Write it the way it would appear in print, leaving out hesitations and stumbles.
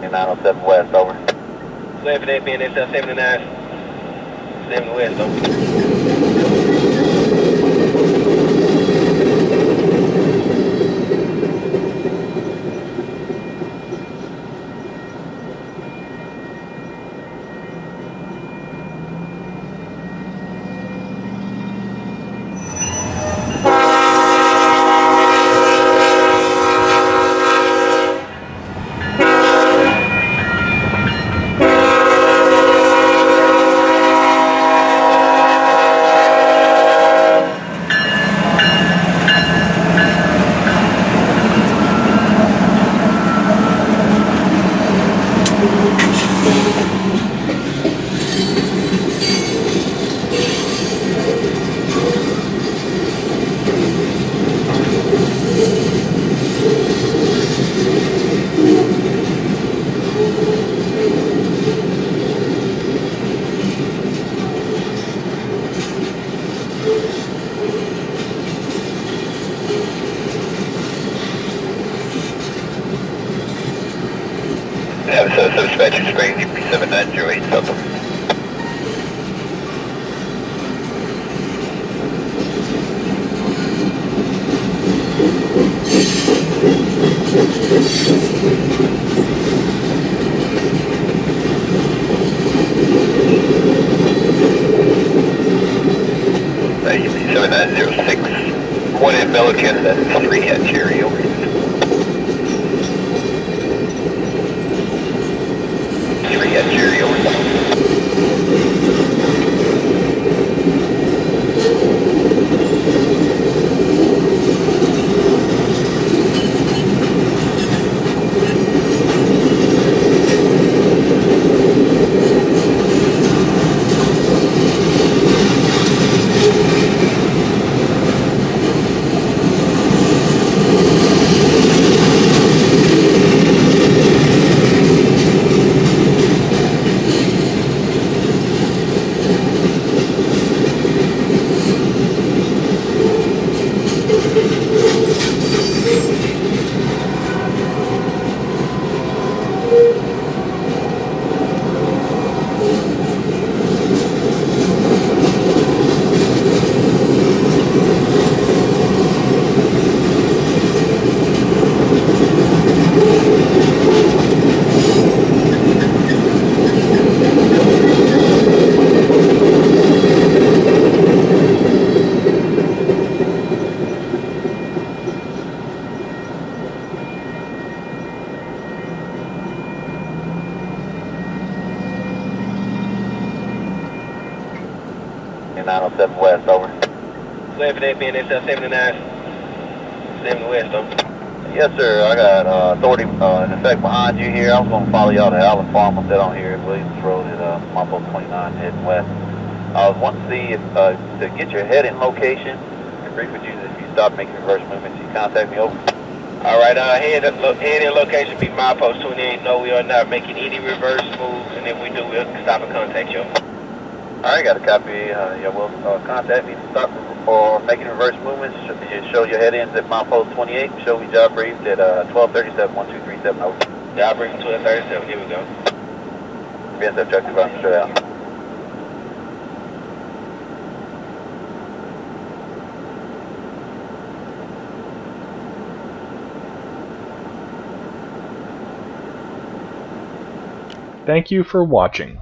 907 West, over. 78 BNSF 79, 7 West, over. Navasota dispatcher Springs, 7908 South. Thank you, 7906. 1 in Milliken, that's 3 at Cherry, over. 3 at Cherry, over. And 907 West, over. 78 BNSF 79, 7 West, over. Yes, sir. I got authority in effect behind you here. I was going to follow y'all to Allen Farm. I'm dead on here at Williams Road at Mumble 29 heading west. I was wanting to see if to get your head-in location and brief with you that if you stop making reverse movements, you contact me, over. All right, head-in location be milepost 28. No, we are not making any reverse moves, and if we do, we'll stop and contact you. All right, got a copy. Yeah, will contact me to stop or making reverse movements. Show your head-ins at milepost 28. Show me job briefed at 1237 1237, over. Job briefing 1237. Here we go. BNSF truck department straight out. Thank you for watching.